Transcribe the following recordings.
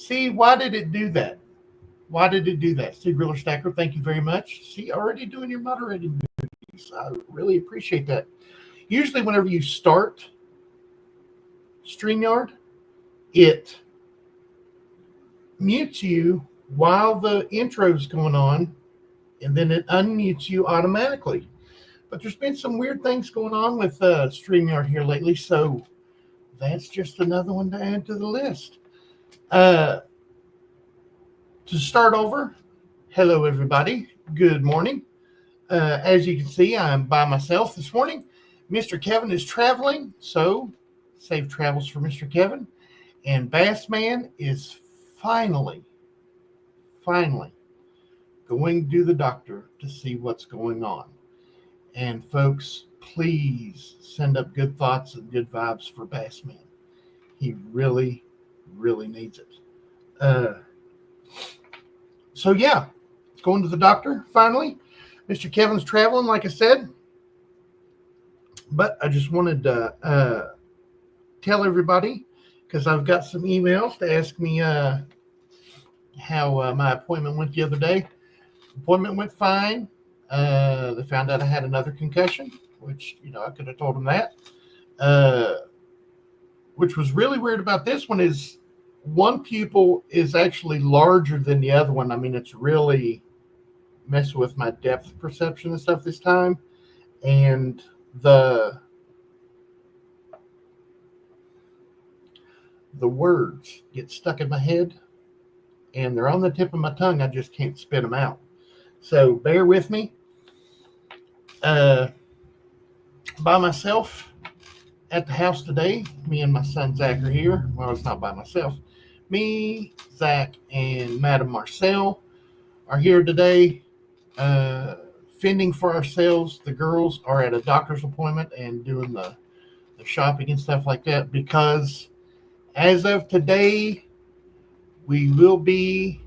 See, why did it do that? Why did it do that? Cgriller Stacker, thank you very much. See, already doing your moderating duties. I really appreciate that. Usually whenever you start StreamYard, it mutes you while the intro is going on, and then it unmutes you automatically. But there's been some weird things going on with StreamYard here lately, so that's just another one to add to the list. To start over, hello everybody. Good morning. As you can see, I'm by myself this morning. Mr. Kevin is traveling, so safe travels for Mr. Kevin. And Bassman is finally going to the doctor to see what's going on. And folks, please send up good thoughts and good vibes for Bassman. He really needs it. So yeah, going to the doctor finally. Mr. Kevin's traveling, like I said. But I just wanted to tell everybody, because I've got some emails to ask me how my appointment went the other day. Appointment went fine. They found out I had another concussion, which, I could have told them that. Which was really weird about this one is one pupil is actually larger than the other one. I mean, it's really messing with my depth perception and stuff this time. And the words get stuck in my head, and they're on the tip of my tongue. I just can't spit them out. So bear with me. By myself at the house today. Me and my son Zach are here. Well, it's not by myself. Me, Zach, and Madam Marcel are here today, fending for ourselves. The girls are at a doctor's appointment and doing the shopping and stuff like that, because as of today, we will be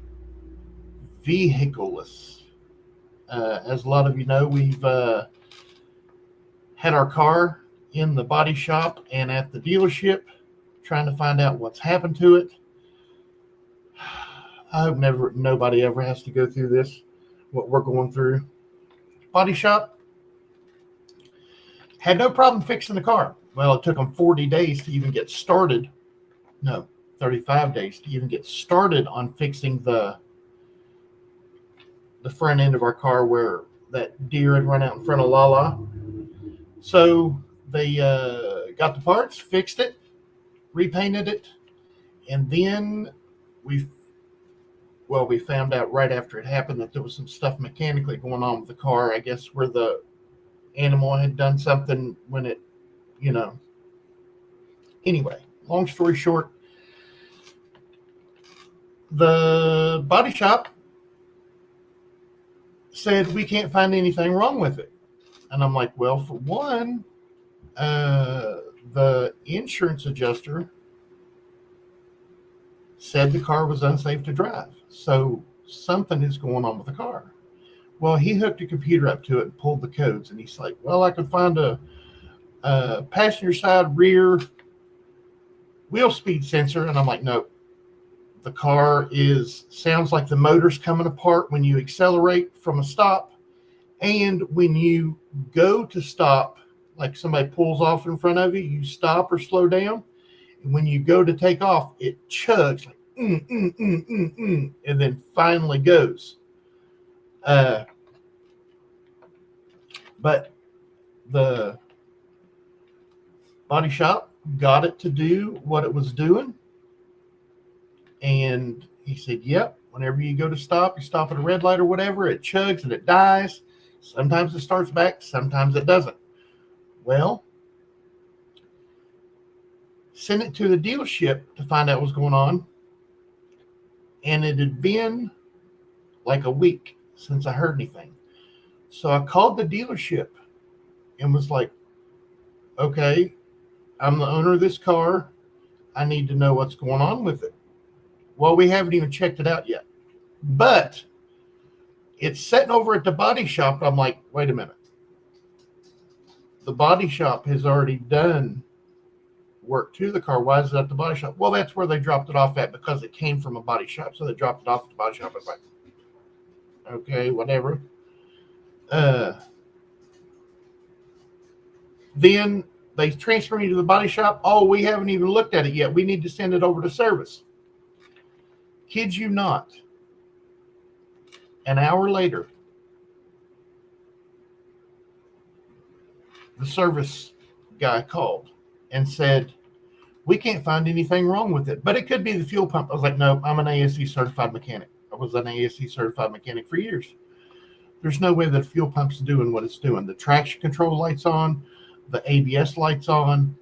vehicleless. As a lot of you know, we've had our car in the body shop and at the dealership trying to find out what's happened to it. I hope nobody ever has to go through this, what we're going through. Body shop had no problem fixing the car. Well, it took them 40 days to even get started. No, 35 days to even get started on fixing the front end of our car where that deer had run out in front of Lala. So they got the parts, fixed it, repainted it, and then we found out right after it happened that there was some stuff mechanically going on with the car, I guess, where the animal had done something when it, Anyway, long story short, the body shop said we can't find anything wrong with it. And I'm like, well, for one, the insurance adjuster said the car was unsafe to drive. So something is going on with the car. Well, he hooked a computer up to it and pulled the codes. And he's like, well, I could find a passenger side rear wheel speed sensor. And I'm like, no, the car sounds like the motor's coming apart when you accelerate from a stop. And when you go to stop, like somebody pulls off in front of you, you stop or slow down. And when you go to take off, it chugs like, and then finally goes. But the body shop got it to do what it was doing. And he said, yep, whenever you go to stop, you stop at a red light or whatever, it chugs and it dies. Sometimes it starts back, sometimes it doesn't. Well, sent it to the dealership to find out what's going on. And it had been like a week since I heard anything. So I called the dealership and was like, okay, I'm the owner of this car. I need to know what's going on with it. Well, we haven't even checked it out yet. But it's sitting over at the body shop. I'm like, wait a minute. The body shop has already done work to the car. Why is it at the body shop? Well, that's where they dropped it off at because it came from a body shop. So they dropped it off at the body shop. I was like, okay, whatever. Then they transfer me to the body shop. Oh, we haven't even looked at it yet. We need to send it over to service. Kid you not. An hour later, the service guy called and said, we can't find anything wrong with it, but it could be the fuel pump. I was like, no, I'm an ASE certified mechanic. I was an ASE certified mechanic for years. There's no way that fuel pump's doing what it's doing. The traction control light's on, the ABS light's on.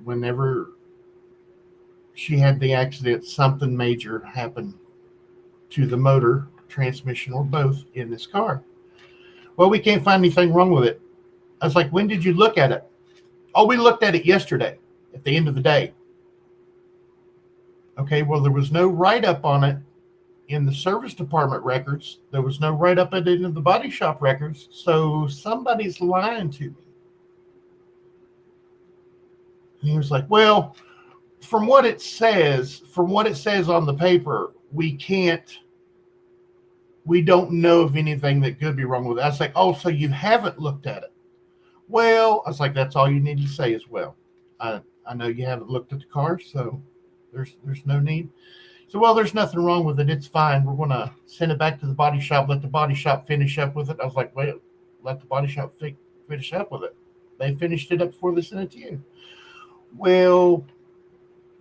Whenever she had the accident, something major happened to the motor, transmission, or both in this car. Well, we can't find anything wrong with it. I was like, when did you look at it? Oh, we looked at it yesterday at the end of the day. Okay, well, there was no write-up on it in the service department records. There was no write-up at any of the body shop records. So somebody's lying to me. And he was like, well, from what it says on the paper, we don't know of anything that could be wrong with it. I was like, oh, so you haven't looked at it. Well, I was like, that's all you need to say as well. I know you haven't looked at the car, so there's no need. So, well, there's nothing wrong with it. It's fine. We're going to send it back to the body shop, let the body shop finish up with it. I was like, wait, let the body shop finish up with it. They finished it up before they sent it to you. Well,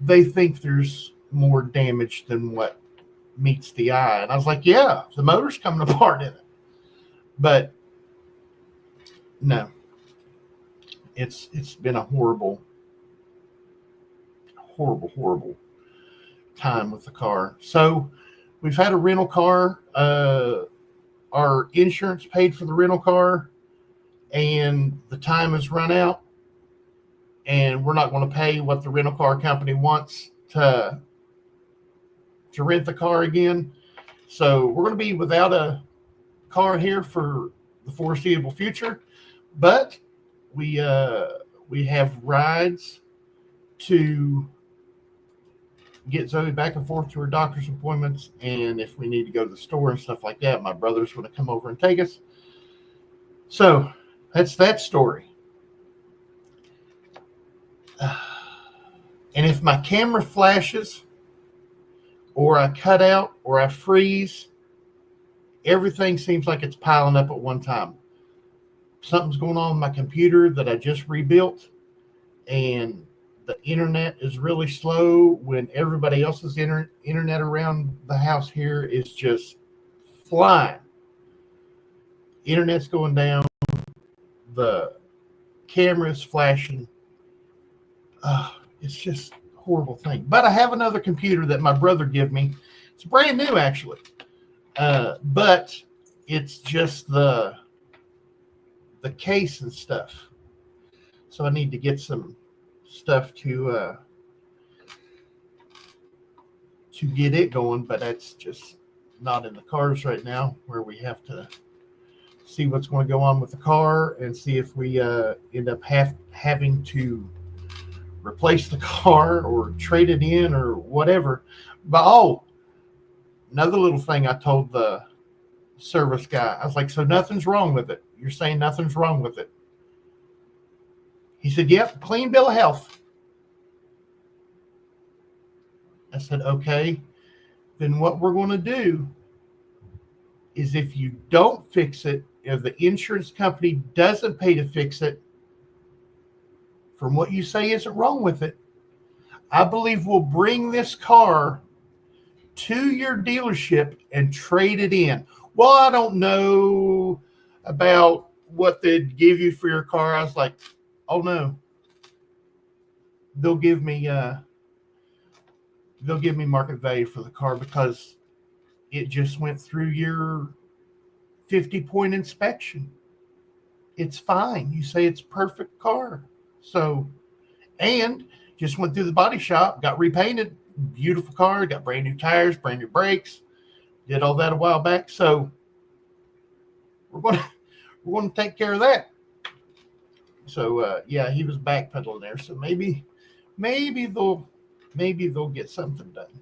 they think there's more damage than what meets the eye. And I was like, yeah, the motor's coming apart in it. But no, it's been a horrible time with the car. So we've had a rental car. Our insurance paid for the rental car, and the time has run out, and we're not going to pay what the rental car company wants to rent the car again. So we're going to be without a car here for the foreseeable future, but we have rides to get Zoe back and forth to her doctor's appointments, and if we need to go to the store and stuff like that, my brother's going to come over and take us. So that's that story. And if my camera flashes, or I cut out, or I freeze, everything seems like it's piling up at one time. Something's going on with my computer that I just rebuilt, and the internet is really slow when everybody else's internet around the house here is just flying. Internet's going down. The camera's flashing. It's just a horrible thing. But I have another computer that my brother gave me. It's brand new, actually. But it's just the case and stuff. So I need to get some stuff to get it going, but that's just not in the cars right now, where we have to see what's going to go on with the car and see if we end up having to replace the car or trade it in or whatever. But another little thing I told the service guy, I was like, so nothing's wrong with it? You're saying nothing's wrong with it? He said, yep, clean bill of health. I said, okay, then what we're going to do is, if you don't fix it, if the insurance company doesn't pay to fix it, from what you say isn't wrong with it, I believe we'll bring this car to your dealership and trade it in. Well, I don't know about what they'd give you for your car. I was like, oh no, they'll give me market value for the car because it just went through your 50-point inspection. It's fine. You say it's a perfect car. So, and just went through the body shop, got repainted, beautiful car, got brand new tires, brand new brakes, did all that a while back. So we're going to take care of that. So yeah, he was backpedaling there. So maybe they'll get something done.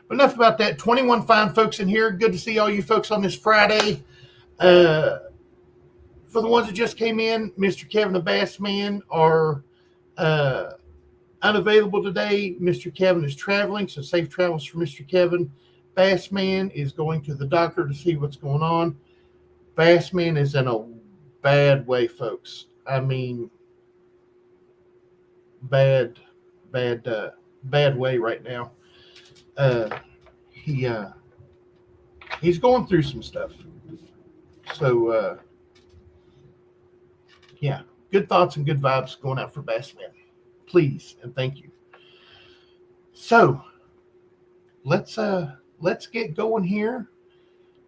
But enough about that. 21 fine folks in here. Good to see all you folks on this Friday. For the ones that just came in, Mr. Kevin the Bass Man are unavailable today. Mr. Kevin is traveling, so safe travels for Mr. Kevin. Bass Man is going to the doctor to see what's going on. Bass Man is in a bad way, folks. I mean, bad way right now. He's going through some stuff. So yeah, good thoughts and good vibes going out for Bass Man. Please and thank you. So let's get going here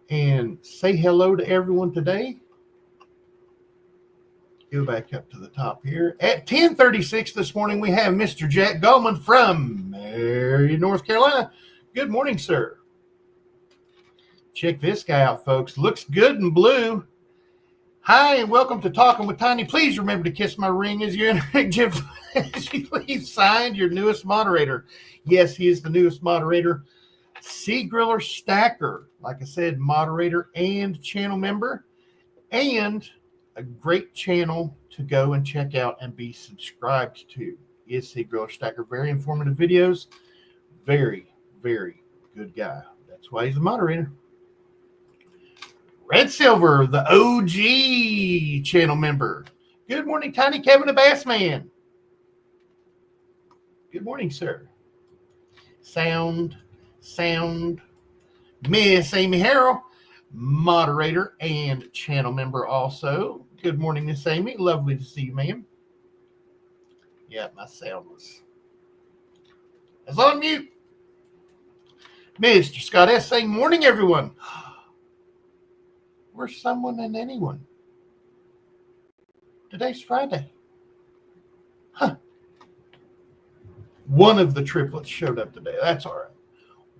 and say hello to everyone today. Go back up to the top here. At 10:36 this morning, we have Mr. Jack Gallman from Marion, North Carolina. Good morning, sir. Check this guy out, folks. Looks good in blue. Hi, and welcome to Talking with Tiny. Please remember to kiss my ring as you please signed your newest moderator. Yes, he is the newest moderator. Cgriller Stacker, like I said, moderator and channel member, and a great channel to go and check out and be subscribed to is Cgriller Stacker. Very informative videos. Very, very good guy. That's why he's a moderator. Red Silver, the OG channel member. Good morning, Tiny Kevin the Bass Man. Good morning, sir. Sound. Miss Amy Harrell, moderator and channel member also. Good morning, Miss Amy. Lovely to see you, ma'am. Yeah, my sound was on mute. Mr. Scott S. saying, morning, everyone. We're someone and anyone. Today's Friday. Huh. One of the triplets showed up today. That's all right.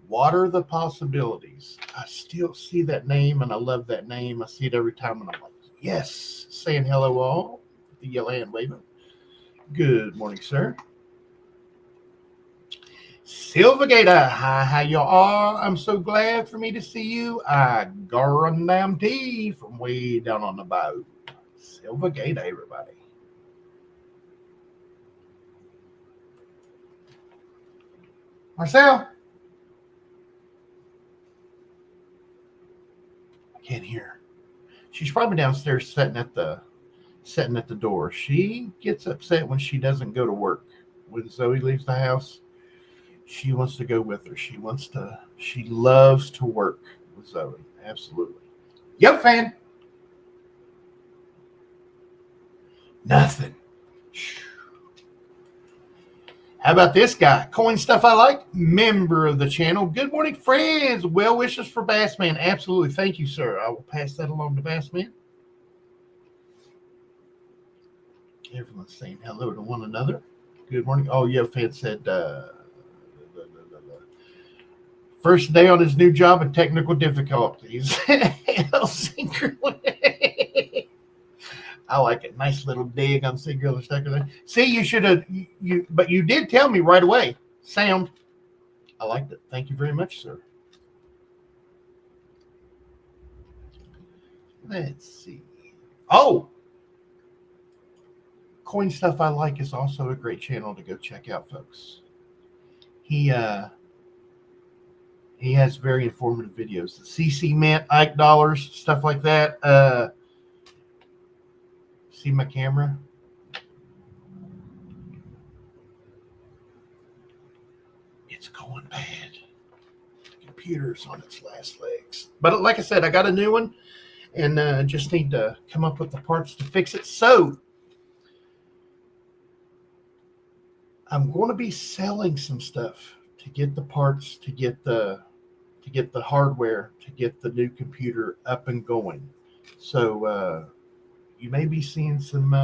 What are the possibilities? I still see that name, and I love that name. I see it every time, and I'm like, yes. Saying hello all. The yellow hand waving. Good morning, sir. Silvergator, hi, how you are? I'm so glad for me to see you. I Garandam tea from way down on the boat. Silvergator, everybody. Marcel, I can't hear. She's probably downstairs sitting at the door. She gets upset when she doesn't go to work. When Zoey leaves the house, she wants to go with her. She loves to work with Zoey. Absolutely. Yo, fan. Nothing. How about this guy? Coin Stuff I Like, member of the channel. Good morning, friends. Well wishes for Bassman. Absolutely. Thank you, sir. I will pass that along to Bassman. Everyone's saying hello to one another. Good morning. Oh, Yo fan said first day on his new job and technical difficulties. I like it. Nice little dig on Cgriller Stacker there. See, you should have, but you did tell me right away. Sound. I liked it. Thank you very much, sir. Let's see. Oh, Coin Stuff I Like is also a great channel to go check out, folks. He has very informative videos. The CC Mint, Ike Dollars, stuff like that. See my camera? It's going bad. The computer's on its last legs. But like I said, I got a new one and just need to come up with the parts to fix it. So I'm going to be selling some stuff to get the parts, to get the hardware, to get the new computer up and going. So you may be seeing some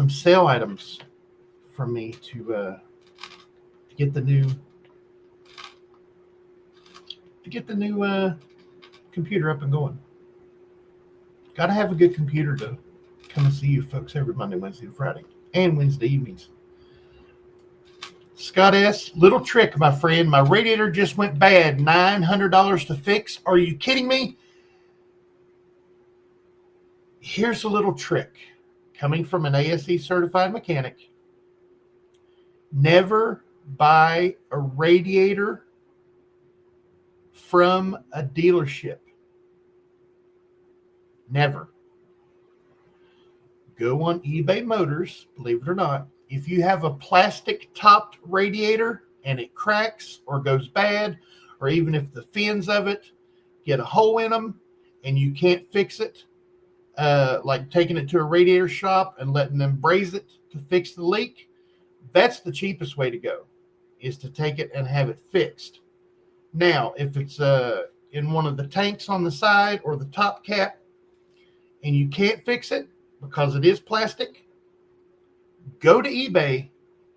sale items from me to get the new computer up and going. Got to have a good computer to Come and see you folks every Monday, Wednesday, and Friday, and Wednesday evenings. Scott S., little trick, my friend. My radiator just went bad. $900 to fix. Are you kidding me? Here's a little trick. Coming from an ASE certified mechanic, never buy a radiator from a dealership. Never. Go on eBay Motors, believe it or not. If you have a plastic topped radiator and it cracks or goes bad, or even if the fins of it get a hole in them and you can't fix it, like taking it to a radiator shop and letting them braze it to fix the leak, that's the cheapest way to go, is to take it and have it fixed. Now, if it's in one of the tanks on the side or the top cap and you can't fix it because it is plastic, go to eBay,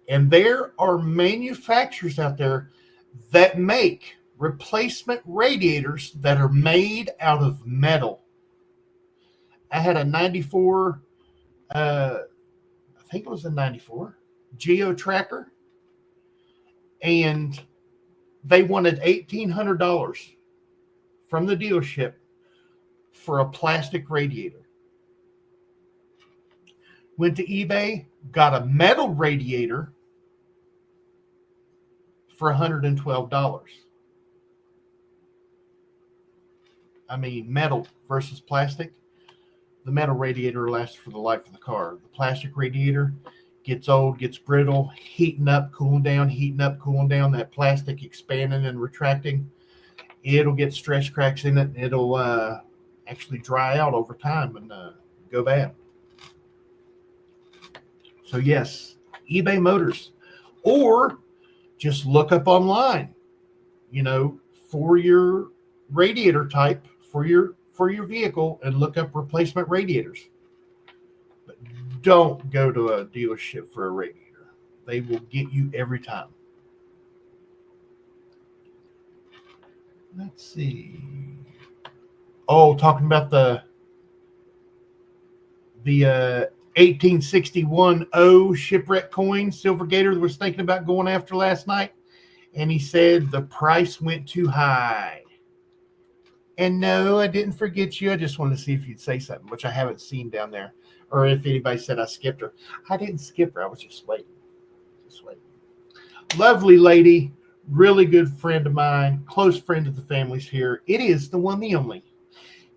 and there are manufacturers out there that make replacement radiators that are made out of metal. I had a 94, I think it was a 94, Geo Tracker, and they wanted $1,800 from the dealership for a plastic radiator. Went to eBay, got a metal radiator for $112. I mean, metal versus plastic. The metal radiator lasts for the life of the car. The plastic radiator gets old, gets brittle, heating up, cooling down, heating up, cooling down. That plastic expanding and retracting. It'll get stretch cracks in it. It'll actually dry out over time and go bad. So yes, eBay Motors, or just look up online, for your radiator type for your vehicle, and look up replacement radiators. But don't go to a dealership for a radiator. They will get you every time. Let's see. Oh, talking about the 1861 O shipwreck coin Silver Gator was thinking about going after last night, and he said the price went too high. And no, I didn't forget you. I just wanted to see if you'd say something, which I haven't seen down there, or if anybody said I skipped her. I didn't skip her. I was just waiting. Lovely lady, really good friend of mine, close friend of the family's here. It is the one, the only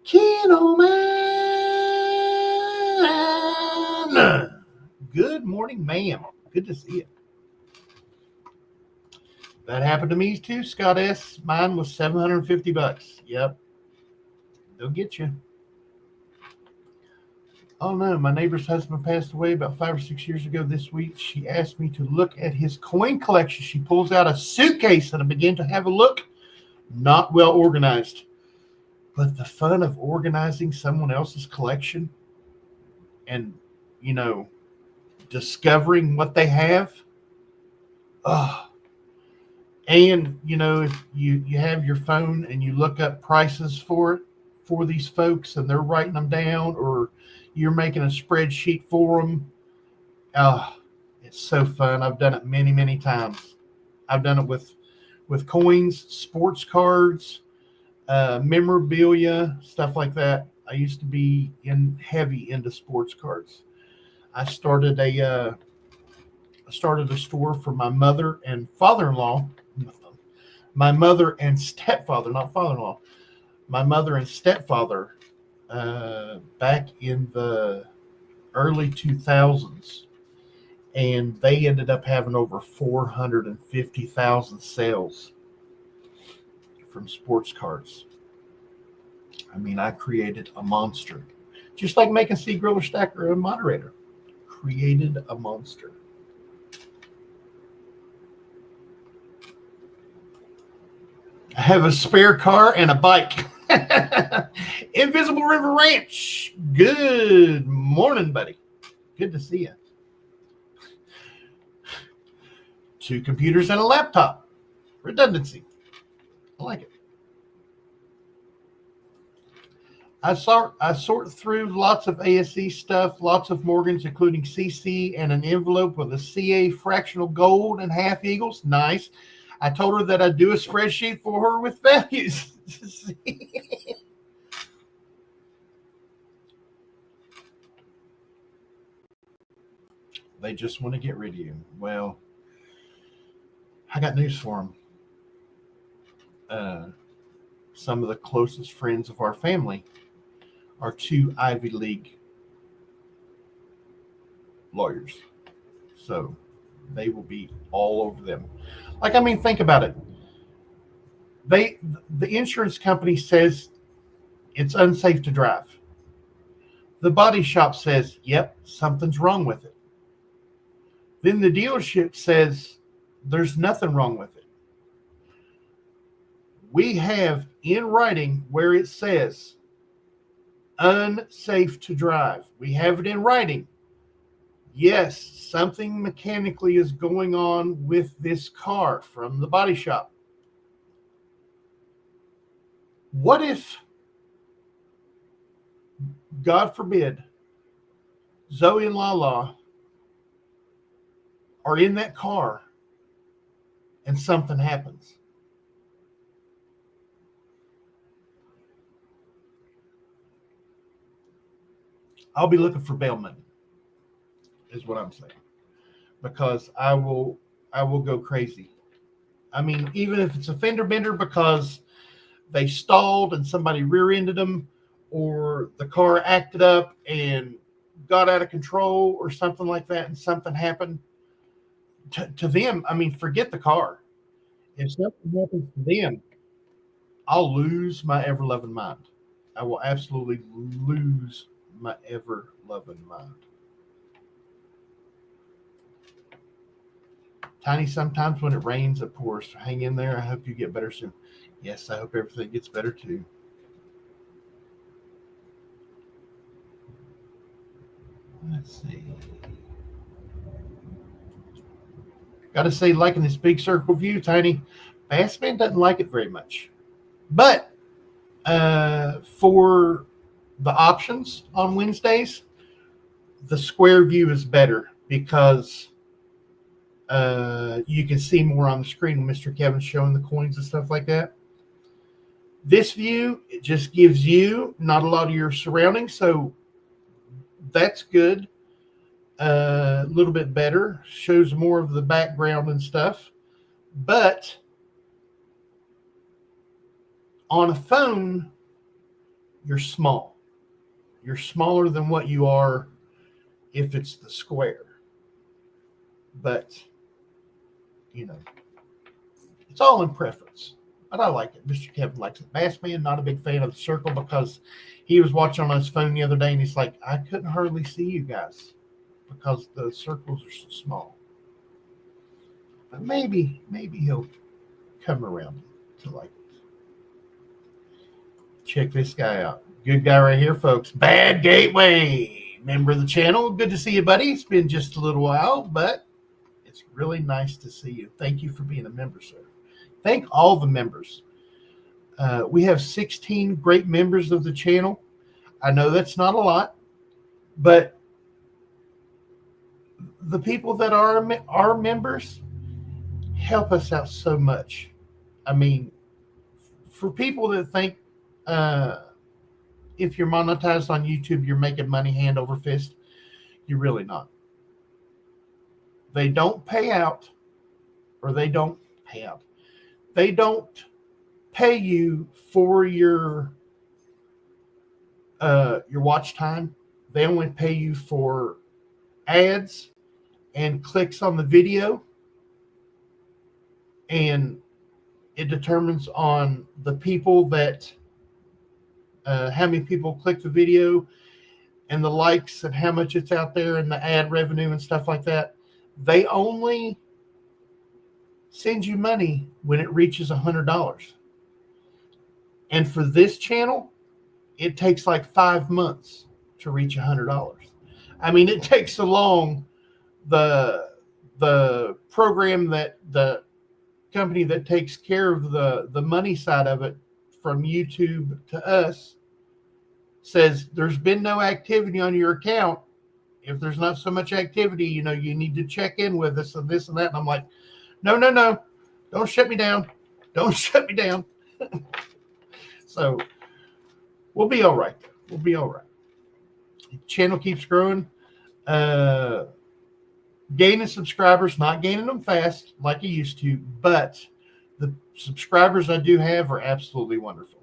Keno Man. Good morning, ma'am. Good to see you. That happened to me too, Scott S. Mine was $750. Yep. They'll get you. Oh no, my neighbor's husband passed away about 5 or 6 years ago this week. She asked me to look at his coin collection. She pulls out a suitcase and I begin to have a look. Not well organized. But the fun of organizing someone else's collection and, discovering what they have. And, if you have your phone and you look up prices for these folks and they're writing them down, or you're making a spreadsheet for them. It's so fun. I've done it many, many times. I've done it with coins, sports cards, memorabilia, stuff like that. I used to be heavy into sports cards. I started a store for my mother and father-in-law. My mother and stepfather, not father-in-law. My mother and stepfather, back in the early 2000s, and they ended up having over 450,000 sales from sports cards. I mean, I created a monster, just like making Cgriller Stacker a moderator. Created a monster. I have a spare car and a bike. Invisible River Ranch. Good morning, buddy. Good to see you. 2 computers and a laptop. Redundancy. I like it. I sort through lots of ASE stuff, lots of Morgans, including CC, and an envelope with a CA fractional gold and half eagles. Nice. I told her that I'd do a spreadsheet for her with values. They just want to get rid of you. Well, I got news for them. Some of the closest friends of our family are 2 Ivy League lawyers. So they will be all over them. Like, I mean, think about it. The insurance company says it's unsafe to drive. The body shop says, yep, something's wrong with it. Then the dealership says there's nothing wrong with it. We have in writing where it says unsafe to drive. We have it in writing. Yes, something mechanically is going on with this car from the body shop. What if, God forbid, Zoey and Lala are in that car and something happens? I'll be looking for bail money, is what I'm saying, because I will go crazy. I mean, even if it's a fender bender because they stalled and somebody rear-ended them, or the car acted up and got out of control or something like that, and something happened to them. I mean, forget the car. If something happens to them, I'll lose my ever-loving mind. I will absolutely lose my ever-loving mind. Tiny, sometimes when it rains, it pours. Hang in there. I hope you get better soon. Yes, I hope everything gets better too. Let's see. Got to say, liking this big circle view, Tiny. Bassman doesn't like it very much. But for the options on Wednesdays, the square view is better because you can see more on the screen when Mr. Kevin's showing the coins and stuff like that. This view, it just gives you not a lot of your surroundings, so that's good. A little bit better, shows more of the background and stuff. But on a phone, you're small. You're smaller than what you are if it's the square. But, you know, it's all in preference. But I like it. Mr. Kevin likes it. Bassman, not a big fan of the circle because he was watching on his phone the other day and he's like, I couldn't hardly see you guys because the circles are so small. But maybe he'll come around to like it. Check this guy out. Good guy right here, folks. Bad Gateway, member of the channel. Good to see you, buddy. It's been just a little while, but it's really nice to see you. Thank you for being a member, sir. Thank all the members. We have 16 great members of the channel. I know that's not a lot, but the people that are members help us out so much. I mean, for people that think if you're monetized on YouTube, you're making money hand over fist, you're really not. They don't pay out, or they don't pay out. They don't pay you for your watch time. They only pay you for ads and clicks on the video, and it determines on the people that how many people click the video and the likes and how much it's out there and the ad revenue and stuff like that. They only send you money when it reaches $100. And for this channel, it takes like 5 months to reach $100. I mean, it takes so long. The program that the company that takes care of the money side of it from YouTube to us says there's been no activity on your account. If there's not so much activity, you need to check in with us and this and that. And I'm like, no. Don't shut me down. Don't shut me down. So we'll be all right. We'll be all right. The channel keeps growing. Gaining subscribers, not gaining them fast like I used to, but the subscribers I do have are absolutely wonderful.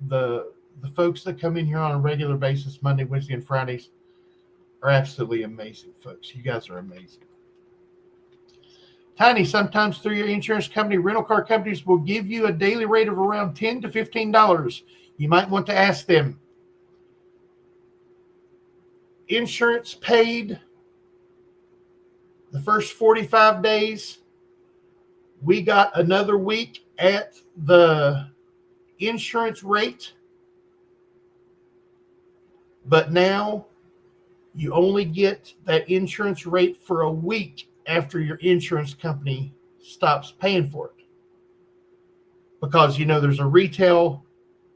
The folks that come in here on a regular basis, Monday, Wednesday, and Fridays, are absolutely amazing, folks. You guys are amazing. Tiny, sometimes through your insurance company, rental car companies will give you a daily rate of around $10 to $15. You might want to ask them. Insurance paid the first 45 days. We got another week at the insurance rate. But now you only get that insurance rate for a week after your insurance company stops paying for it. Because, there's a retail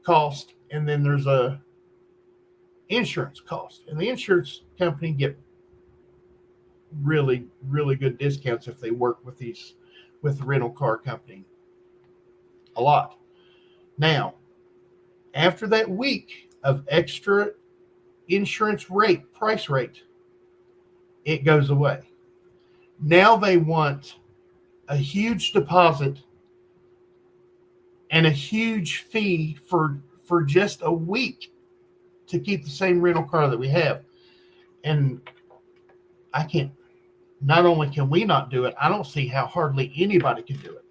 cost and then there's a insurance cost. And the insurance company get really, really good discounts if they work with the rental car company a lot. Now, after that week of extra insurance price rate, it goes away. Now they want a huge deposit and a huge fee for just a week to keep the same rental car that we have. And I can't, not only can we not do it, I don't see how hardly anybody can do it.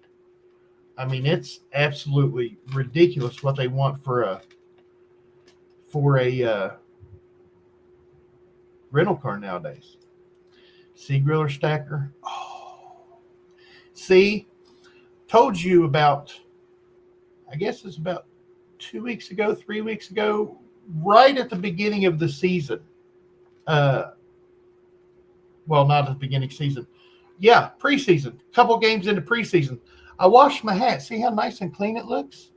I mean, it's absolutely ridiculous what they want for a rental car nowadays. Cgriller Stacker. Oh, see, told you about, I guess it's about 3 weeks ago, right at the beginning of the season. Well, not at the beginning season. Yeah, preseason. Couple games into preseason. I washed my hat. See how nice and clean it looks?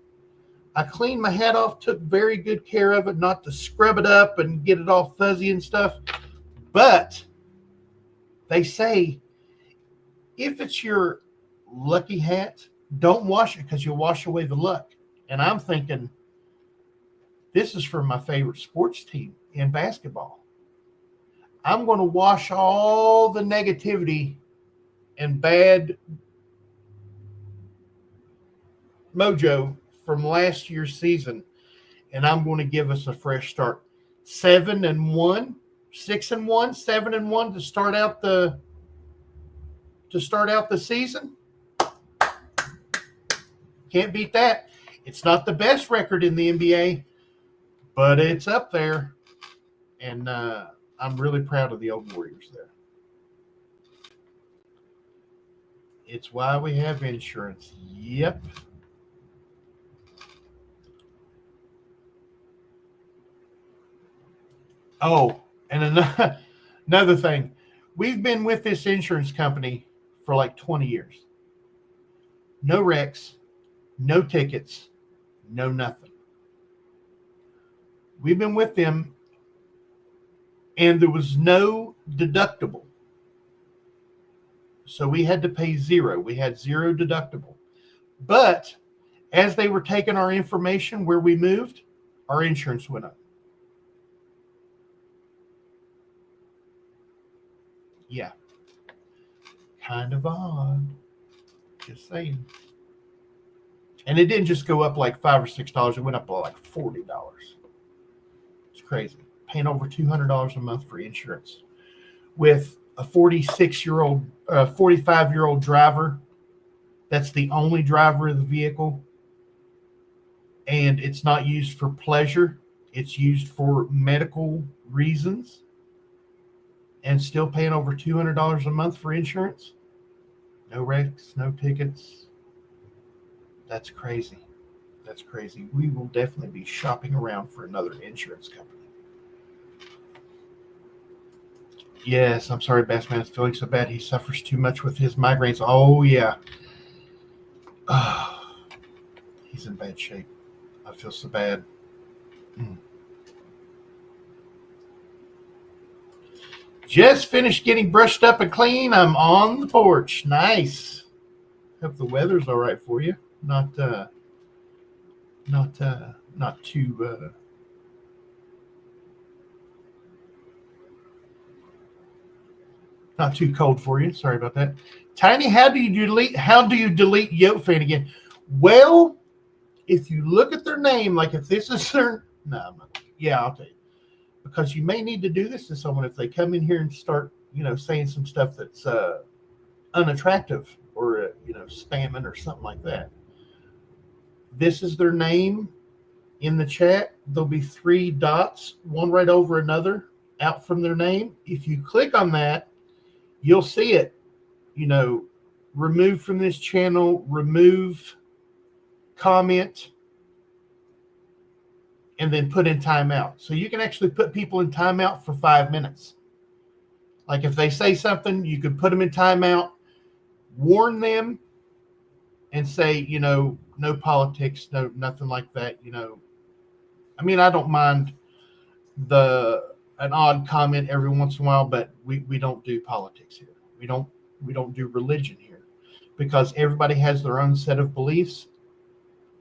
I cleaned my hat off, took very good care of it, not to scrub it up and get it all fuzzy and stuff. But they say if it's your lucky hat, don't wash it because you'll wash away the luck. And I'm thinking, this is for my favorite sports team in basketball. I'm going to wash all the negativity and bad mojo from last year's season, and I'm going to give us a fresh start. 7-1, 6-1, 7-1 to start out the season. Can't beat that. It's not the best record in the NBA, but it's up there, and I'm really proud of the old Warriors there. It's why we have insurance. Yep. Oh, and another thing. We've been with this insurance company for like 20 years. No wrecks, no tickets, no nothing. We've been with them, and there was no deductible. So we had to pay zero. We had zero deductible. But as they were taking our information where we moved, our insurance went up. Yeah. Kind of odd. Just saying. And it didn't just go up like $5 or $6. It went up like $40. It's crazy. Paying over $200 a month for insurance with a 45-year-old driver. That's the only driver of the vehicle. And it's not used for pleasure. It's used for medical reasons. And still paying over $200 a month for insurance. No wrecks, no tickets. That's crazy. That's crazy. We will definitely be shopping around for another insurance company. Yes, I'm sorry, Bassman is feeling so bad. He suffers too much with his migraines. Oh, yeah. He's in bad shape. I feel so bad. Just finished getting brushed up and clean. I'm on the porch. Nice. Hope the weather's all right for you. Not too not too cold for you. Sorry about that. Tiny, how do you delete Yote fan again? Well, if you look at their name, like if this is their I'll tell you. Because you may need to do this to someone if they come in here and start, saying some stuff that's unattractive or spamming or something like that. This is their name in the chat. There'll be 3 dots, one right over another, out from their name. If you click on that, you'll see it, remove from this channel, remove comment, and then put in timeout. So you can actually put people in timeout for 5 minutes. Like if they say something, you could put them in timeout, warn them, and say, no politics, no nothing like that. I mean, I don't mind an odd comment every once in a while, but we don't do politics here. We don't do religion here, because everybody has their own set of beliefs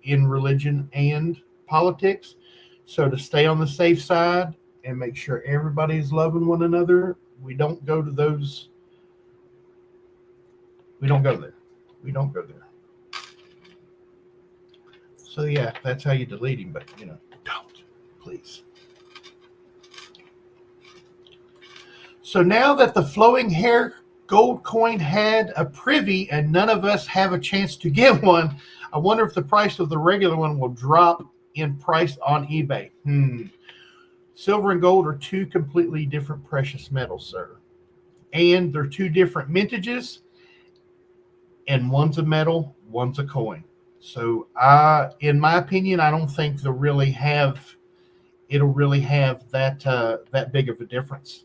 in religion and politics. So to stay on the safe side and make sure everybody's loving one another, we don't go to those. We don't go there. We don't go there. So yeah, that's how you delete him, but don't, please. So now that the flowing hair gold coin had a privy and none of us have a chance to get one, I wonder if the price of the regular one will drop in price on eBay. Silver and gold are 2 completely different precious metals, sir. And they're 2 different mintages, and one's a metal, one's a coin. So in my opinion, I don't think it'll really have that big of a difference.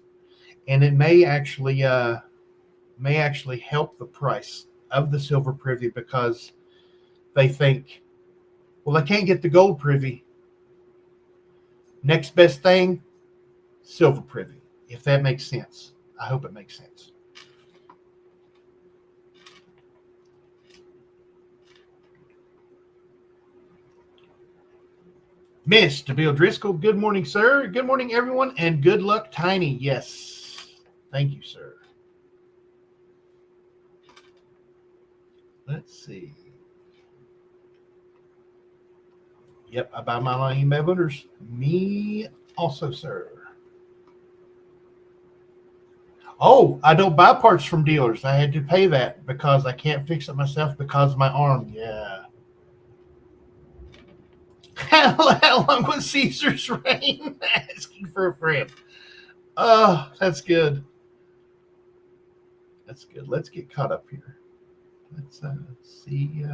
And it may actually help the price of the silver privy, because they think, well, I can't get the gold privy. Next best thing, silver privy. If that makes sense. I hope it makes sense. Miss DeBille Driscoll, good morning, sir. Good morning, everyone, and good luck, Tiny. Yes. Thank you, sir. Let's see. Yep, I buy mine on eBay Builders. Me also, sir. Oh, I don't buy parts from dealers. I had to pay that because I can't fix it myself because of my arm. Yeah. How long was Caesar's reign? Asking for a friend. Oh, that's good. That's good. Let's get caught up here. Let's see.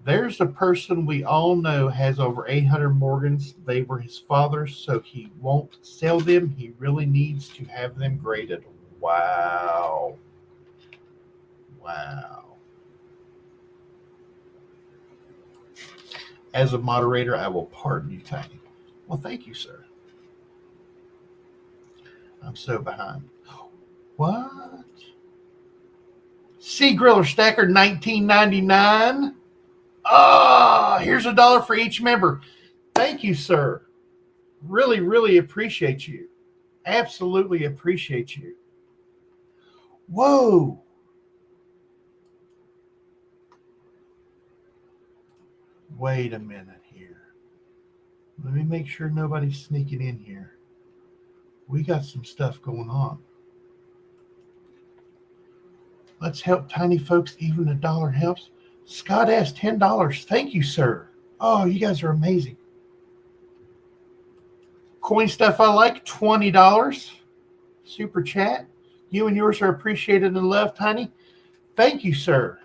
There's a person we all know has over 800 Morgans. They were his father's, so he won't sell them. He really needs to have them graded. Wow. Wow. As a moderator, I will pardon you, Tiny. Well, thank you, sir. I'm so behind. What? Cgriller Stacker, $19.99. Oh, here's $1 for each member. Thank you, sir. Really, really appreciate you. Absolutely appreciate you. Whoa. Wait a minute here. Let me make sure nobody's sneaking in here. We got some stuff going on. Let's help tiny folks. Even $1 helps. Scott asked $10. Thank you, sir. Oh, you guys are amazing. Coin stuff I like, $20. Super chat. You and yours are appreciated and loved, Tiny. Thank you, sir.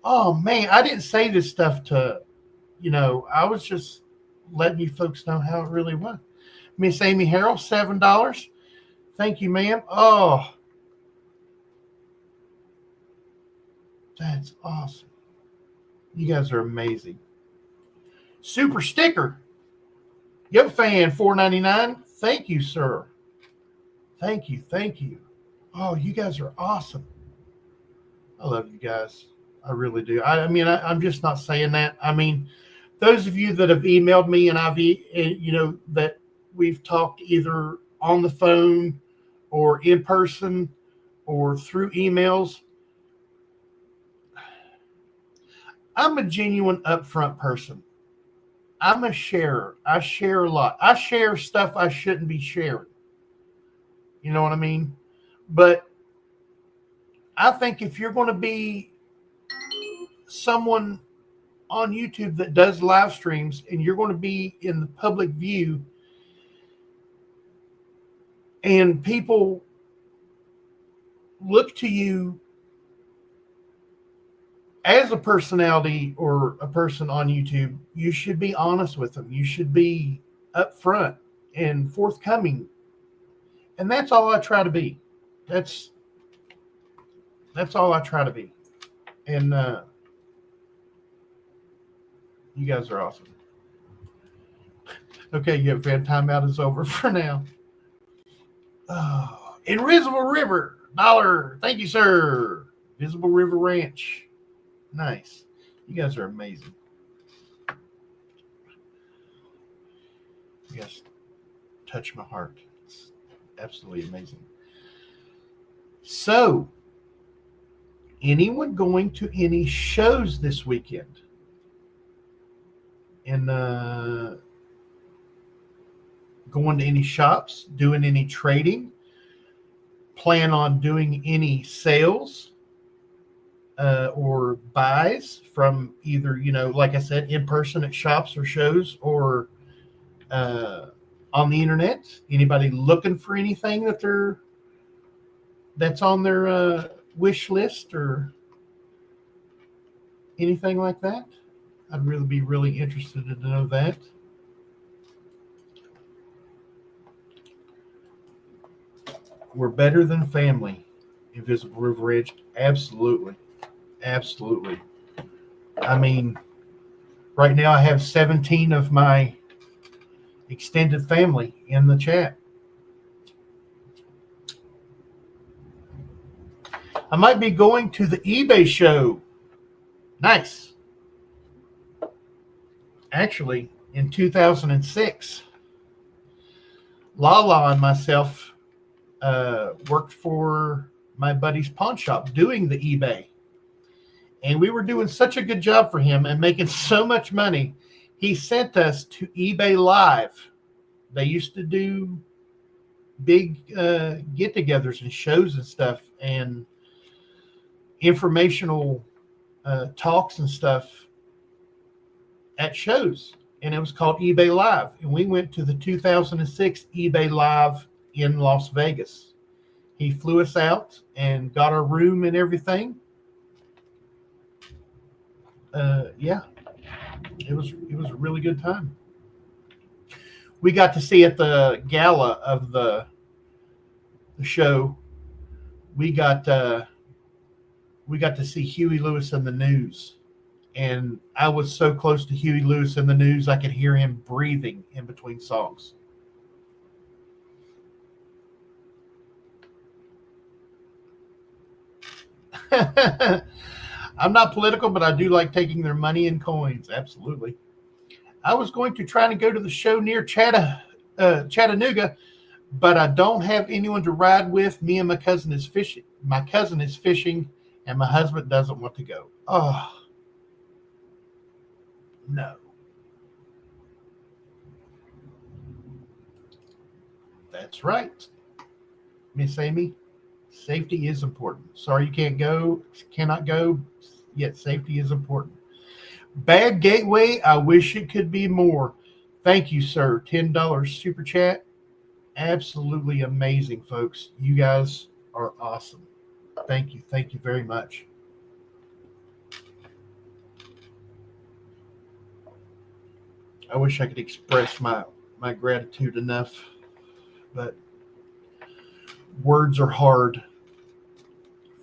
Oh, man, I didn't say this stuff to, I was just letting you folks know how it really was. Miss Amy Harrell, $7. Thank you, ma'am. Oh, that's awesome. You guys are amazing. Super sticker. Yo fan 499. Thank you, sir. Thank you. Thank you. Oh, you guys are awesome. I love you guys. I really do. I'm just not saying that. I mean, those of you that have emailed me and that we've talked either on the phone or in person or through emails. I'm a genuine upfront person. I'm a sharer. I share a lot. I share stuff I shouldn't be sharing. You know what I mean? But I think if you're going to be someone on YouTube that does live streams and you're going to be in the public view and people look to you as a personality or a person on YouTube, you should be honest with them. You should be upfront and forthcoming. And that's all I try to be. That's all I try to be. And you guys are awesome. Okay, yeah, fan timeout is over for now. Oh, Invisible River, $1. Thank you, sir. Visible River Ranch. Nice. You guys are amazing. You guys touch my heart. It's absolutely amazing. So, anyone going to any shows this weekend? And going to any shops, doing any trading, plan on doing any sales or buys from either, like I said, in person at shops or shows or on the internet? Anybody looking for anything that's on their wish list or anything like that? I'd really be really interested to know that. We're better than family, Invisible River Edge. Absolutely. Absolutely. I mean, right now I have 17 of my extended family in the chat. I might be going to the eBay show. Nice. Actually, in 2006, Lala and myself worked for my buddy's pawn shop doing the eBay. And we were doing such a good job for him and making so much money. He sent us to eBay Live. They used to do big get-togethers and shows and stuff and informational talks and stuff at shows. And it was called eBay Live. And we went to the 2006 eBay Live in Las Vegas. He flew us out and got our room and everything. Yeah, it was a really good time. We got to see at the gala of the show. We got to see Huey Lewis and the News, and I was so close to Huey Lewis and the News I could hear him breathing in between songs. I'm not political, but I do like taking their money in coins. Absolutely. I was going to try to go to the show near Chattanooga, but I don't have anyone to ride with. Me and my cousin is fishing. My cousin is fishing, and my husband doesn't want to go. Oh, no. That's right. Miss Amy, safety is important. Sorry you cannot go, yet safety is important. Bad Gateway, I wish it could be more. Thank you, sir. $10 super chat. Absolutely amazing, folks. You guys are awesome. Thank you. Thank you very much. I wish I could express my gratitude enough, but words are hard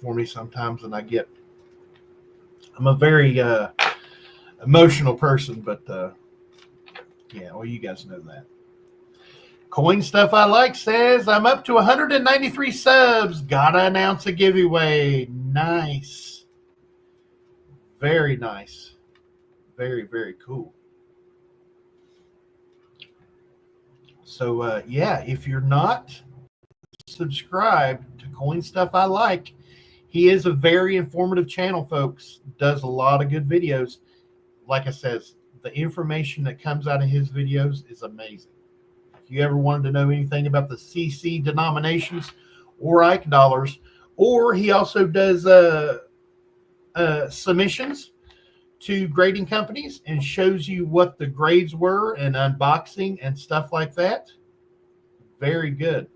for me sometimes, and I'm a very emotional person, but Yeah, well, you guys know that. Coin Stuff I Like says, I'm up to 193 subs. Gotta announce a giveaway. Nice. Very nice. Very, very cool. So, yeah, if you're not subscribed to Coin Stuff I Like, he is a very informative channel, folks. Does a lot of good videos. Like I says, the information that comes out of his videos is amazing. If you ever wanted to know anything about the CC denominations or Ike dollars, or he also does submissions to grading companies and shows you what the grades were and unboxing and stuff like that. Very good.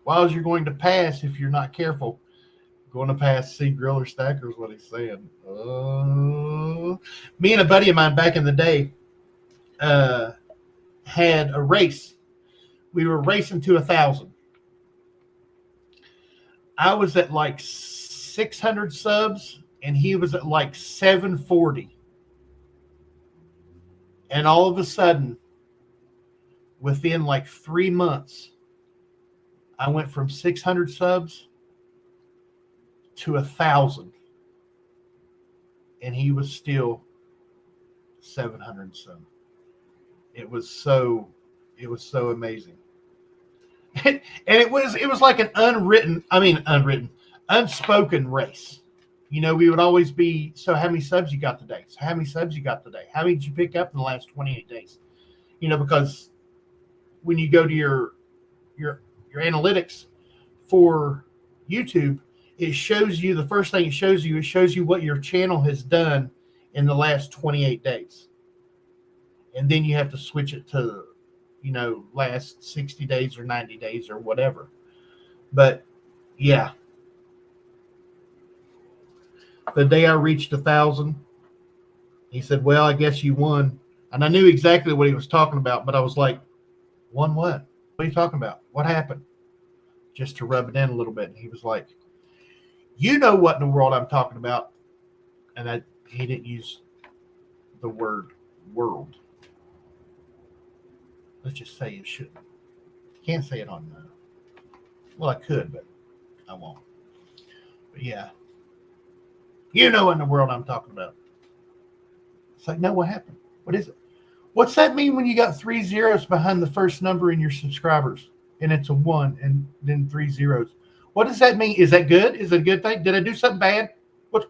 While you're going to pass if you're not careful. Going to pass Cgriller Stacker is what he's saying. Me and a buddy of mine back in the day had a race. We were racing to 1,000. I was at like 600 subs, and he was at like 740. And all of a sudden, within like 3 months, I went from 600 subs to 1,000, and he was still 700 some. It was so amazing. And it was like an unspoken race. You know, we would always be, so how many subs you got today? So how many subs you got today? How many did you pick up in the last 28 days? You know, because when you go to your analytics for YouTube, it shows you, the first thing it shows you what your channel has done in the last 28 days. And then you have to switch it to, you know, last 60 days or 90 days or whatever. But yeah, the day I reached 1,000, he said, well, I guess you won. And I knew exactly what he was talking about, but I was like, won what? What are you talking about? What happened? Just to rub it in a little bit. And he was like, you know what in the world I'm talking about. And he didn't use the word world. Let's just say it shouldn't. Can't say it on well, I could, but I won't. But yeah. You know what in the world I'm talking about. It's like, no, what happened? What is it? What's that mean when you got 3 zeros behind the first number in your subscribers? And it's a 1 and then 3 zeros. What does that mean? Is that good? Is it a good thing? Did I do something bad? What?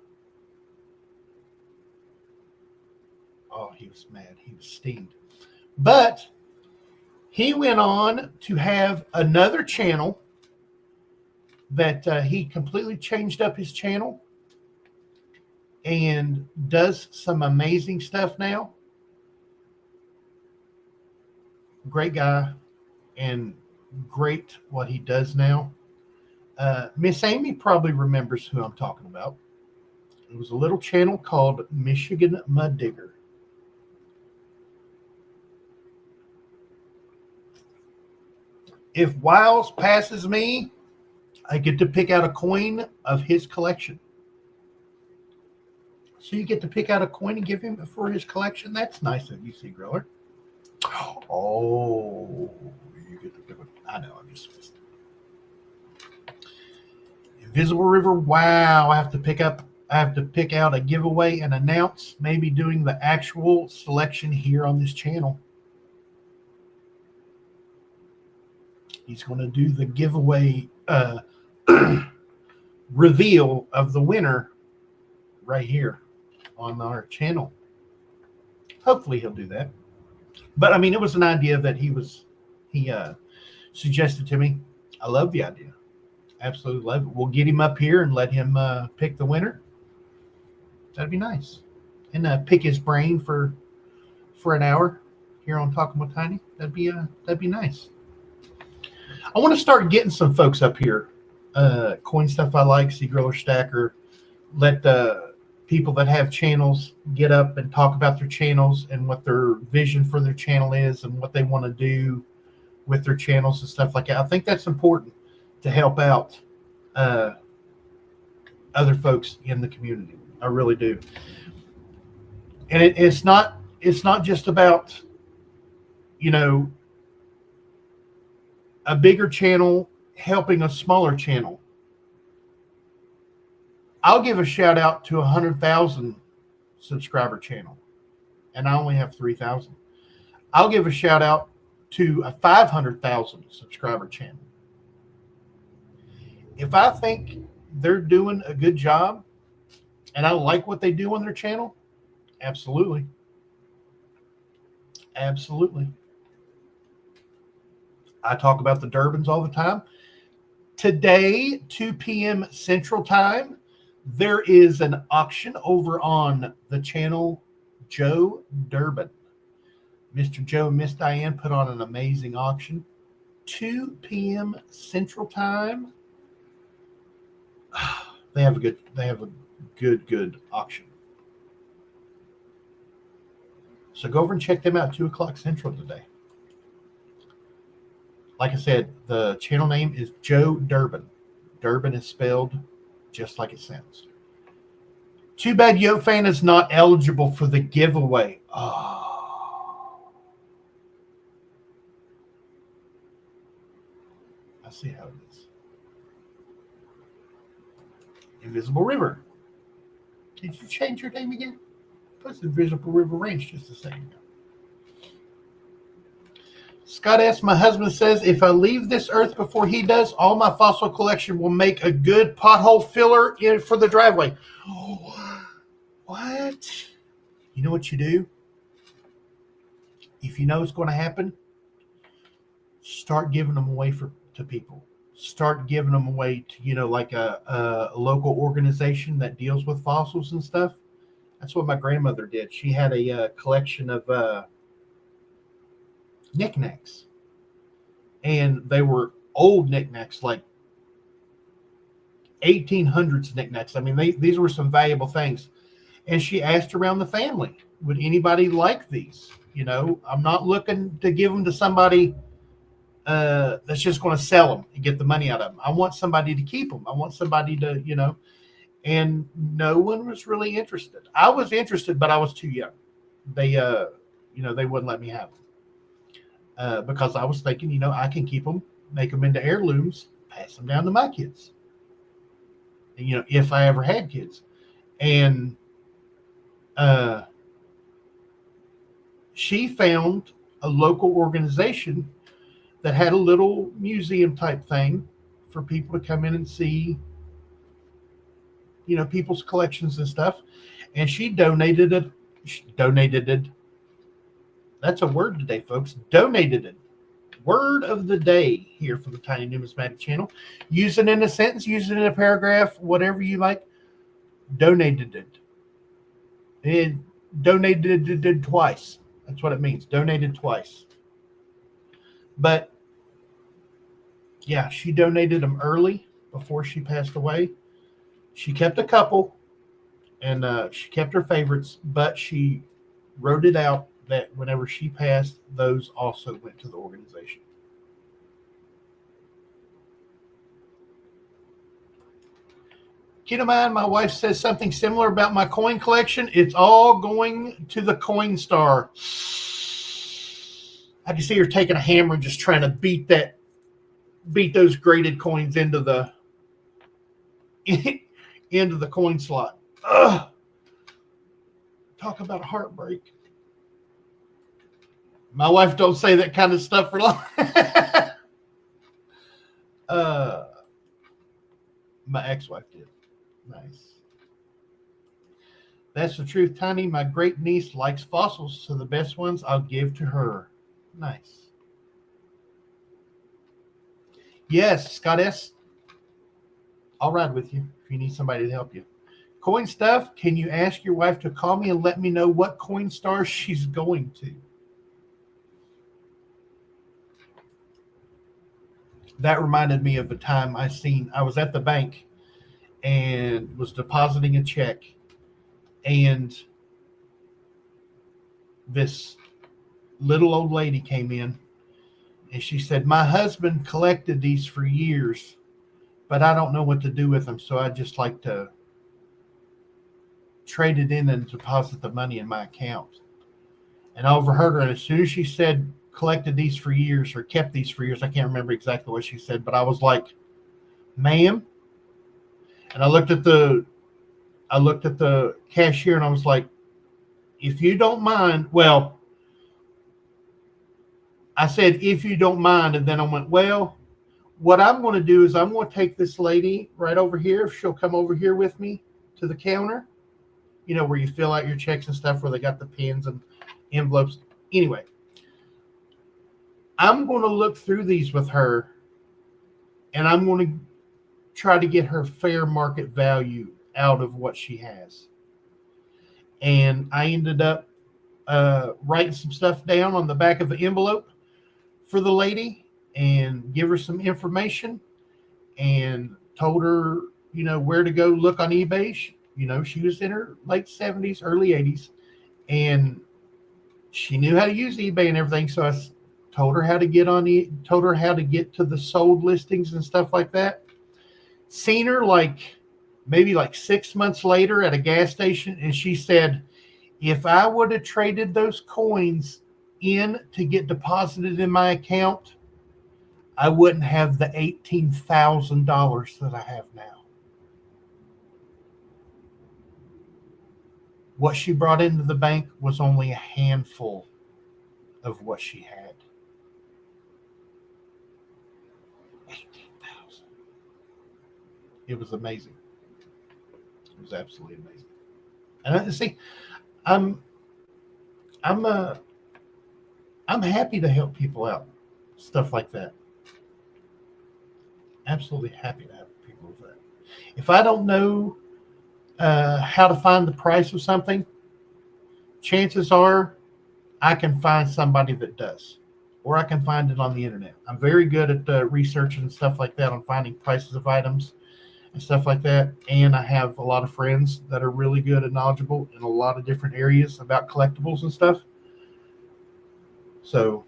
Oh, he was mad. He was steamed. But he went on to have another channel that he completely changed up his channel and does some amazing stuff now. Great guy and great what he does now. Miss Amy probably remembers who I'm talking about. It was a little channel called Michigan Mud Digger. If Wiles passes me, I get to pick out a coin of his collection. So you get to pick out a coin and give him for his collection? That's nice of you, Cgriller. Oh, you get to pick it. I know, I'm just missed. Invisible River, wow. I have to pick out a giveaway and announce, maybe doing the actual selection here on this channel. He's going to do the giveaway reveal of the winner right here on our channel. Hopefully he'll do that. But I mean, it was an idea that he suggested to me. I love the idea. Absolutely love it. We'll get him up here and let him pick the winner. That'd be nice. And pick his brain for an hour here on Talkin with Tiny. That'd be nice. I want to start getting some folks up here. Coin Stuff I Like, Cgriller Stacker. Let the people that have channels get up and talk about their channels and what their vision for their channel is and what they want to do with their channels and stuff like that. I think that's important to help out other folks in the community. I really do. And it's not just about, you know, a bigger channel helping a smaller channel. I'll give a shout out to 100,000 subscriber channel, and I only have 3,000. I'll give a shout out to a 500,000 subscriber channel. If I think they're doing a good job and I like what they do on their channel, absolutely. Absolutely. I talk about the Durbans all the time. Today, 2 p.m. Central Time, there is an auction over on the channel Joe Durbin. Mr. Joe and Miss Diane put on an amazing auction. 2 p.m. Central Time. They have a good auction. So go over and check them out, 2 o'clock Central today. Like I said, the channel name is Joe Durbin. Durbin is spelled just like it sounds. Too bad Yo Fan is not eligible for the giveaway. Oh. I see how it is. Invisible River. Did you change your name again? Plus Invisible River Ranch just a second ago. Scott S., my husband says, if I leave this earth before he does, all my fossil collection will make a good pothole filler for the driveway. Oh, what? You know what you do? If you know it's going to happen, start giving them away to people. Start giving them away to, like a local organization that deals with fossils and stuff. That's what my grandmother did. She had a collection of knickknacks, and they were old knickknacks, like 1800s knickknacks. I mean, these were some valuable things. And she asked around the family, would anybody like these? I'm not looking to give them to somebody that's just going to sell them and get the money out of them. I want somebody to keep them. I want somebody to, and no one was really interested. I was interested, but I was too young. They wouldn't let me have them. Because I was thinking, I can keep them, make them into heirlooms, pass them down to my kids. And, if I ever had kids. And she found a local organization that had a little museum type thing for people to come in and see, people's collections and stuff. And she donated it. That's a word today, folks. Donated it. Word of the day here for the Tiny Numismatic Channel. Use it in a sentence, use it in a paragraph, whatever you like. Donated it. It donated it twice. That's what it means. Donated twice. But yeah, she donated them early before she passed away. She kept a couple, and she kept her favorites, but she wrote it out that whenever she passed, those also went to the organization. Kid of mine, my wife says something similar about my coin collection. It's all going to the Coin Star. I can see her taking a hammer and just trying to beat those graded coins into the coin slot. Ugh. Talk about heartbreak. My wife don't say that kind of stuff for long. My ex-wife did. Nice. That's the truth, Tiny. My great niece likes fossils, so the best ones I'll give to her. Nice. Yes, Scott S. I'll ride with you if you need somebody to help you. Coin stuff, can you ask your wife to call me and let me know what coin star she's going to? That reminded me of a time I was at the bank and was depositing a check, and this little old lady came in and she said, my husband collected these for years, but I don't know what to do with them, so I just like to trade it in and deposit the money in my account. And I overheard her, and as soon as she said collected these for years or kept these for years, I can't remember exactly what she said, but I was like, ma'am. And I looked at the cashier and I was like, if you don't mind, well, I said, if you don't mind. And then I went, well, what I'm going to do is I'm going to take this lady right over here. If she'll come over here with me to the counter, you know, where you fill out your checks and stuff, where they got the pens and envelopes. Anyway, I'm going to look through these with her, and I'm going to try to get her fair market value out of what she has. And I ended up writing some stuff down on the back of the envelope for the lady and give her some information and told her, you know, where to go look on eBay. You know, she was in her late 70s, early 80s, and she knew how to use eBay and everything. So I told her how to get to the sold listings and stuff like that. Seen her maybe 6 months later at a gas station, and she said, if I would have traded those coins in to get deposited in my account, I wouldn't have the $18,000 that I have now. What she brought into the bank was only a handful of what she had. 18,000. It was amazing. It was absolutely amazing. And see, I'm happy to help people out, stuff like that. Absolutely happy to help people with that. If I don't know how to find the price of something, chances are I can find somebody that does, or I can find it on the internet. I'm very good at researching and stuff like that on finding prices of items and stuff like that. And I have a lot of friends that are really good and knowledgeable in a lot of different areas about collectibles and stuff. So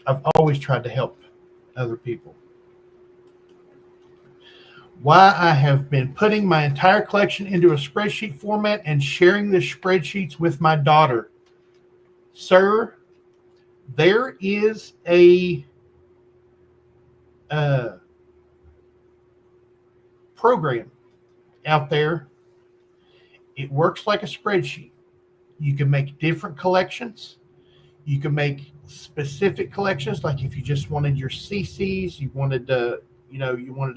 I've always tried to help other people. Why I have been putting my entire collection into a spreadsheet format and sharing the spreadsheets with my daughter. Sir, there is a program out there. It works like a spreadsheet. You can make different collections. You can make specific collections, like if you just wanted your CCs, you wanted to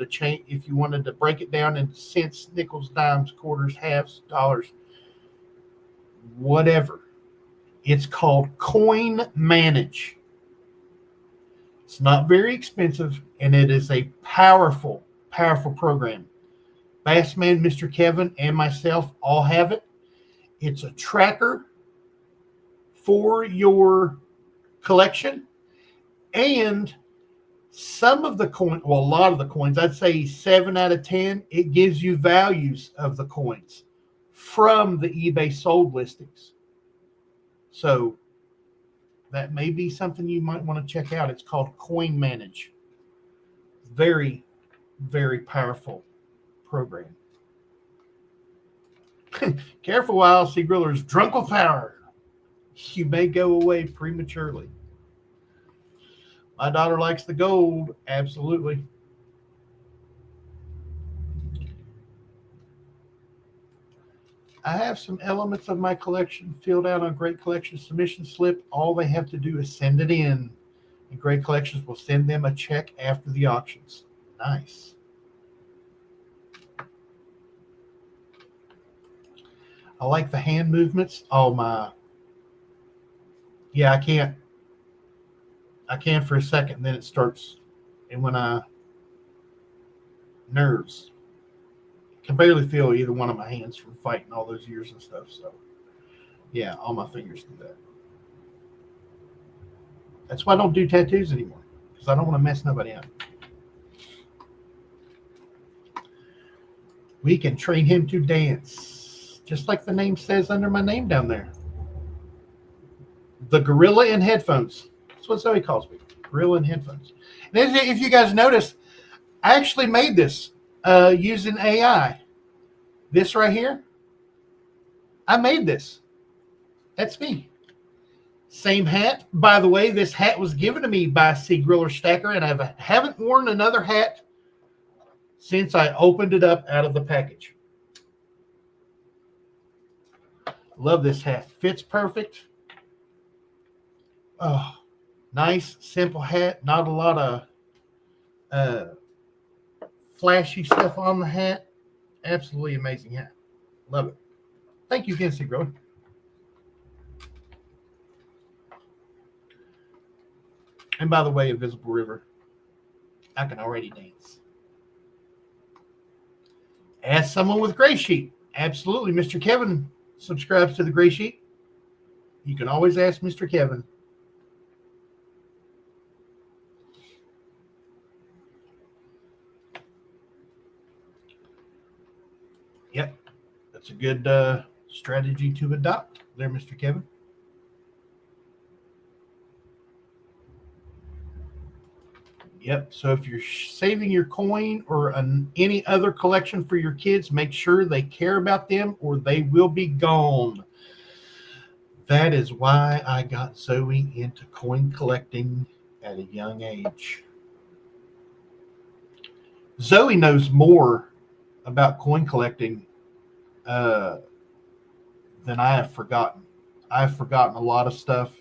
change, if you wanted to break it down into cents, nickels, dimes, quarters, halves, dollars, whatever. It's called Coin Manage. It's not very expensive, and it is a powerful, powerful program. Bassman, Mr. Kevin, and myself all have it. It's a tracker for your collection, and some of the coins, well, a lot of the coins, I'd say 7 out of 10, it gives you values of the coins from the eBay sold listings. So that may be something you might want to check out. It's called Coin Manage. Very, very powerful program. Careful, while Cgriller drunk with power. You may go away prematurely. My daughter likes the gold. Absolutely. I have some elements of my collection filled out on Great Collection submission slip. All they have to do is send it in, and Great Collections will send them a check after the auctions. Nice. I like the hand movements. Oh my. Yeah, I can for a second, then it starts, and when nerves. Can barely feel either one of my hands from fighting all those years and stuff. So, yeah, all my fingers do that. That's why I don't do tattoos anymore, because I don't want to mess nobody up. We can train him to dance, just like the name says under my name down there. The gorilla in headphones. That's what Zoey calls me. Gorilla in headphones. And if you guys notice, I actually made this using AI. This right here, I made this. That's me. Same hat. By the way, this hat was given to me by Cgriller Stacker, and I haven't worn another hat since I opened it up out of the package. Love this hat. Fits perfect. Oh, nice, simple hat. Not a lot of flashy stuff on the hat. Absolutely amazing hat. Love it. Thank you again, Cgriller. And by the way, Invisible River, I can already dance. Ask someone with Gray Sheet. Absolutely. Mr. Kevin subscribes to the Gray Sheet. You can always ask Mr. Kevin. Yep. That's a good strategy to adopt there, Mr. Kevin. Yep. So if you're saving your coin or any other collection for your kids, make sure they care about them or they will be gone. That is why I got Zoey into coin collecting at a young age. Zoey knows more about coin collecting than I have forgotten. I've forgotten a lot of stuff.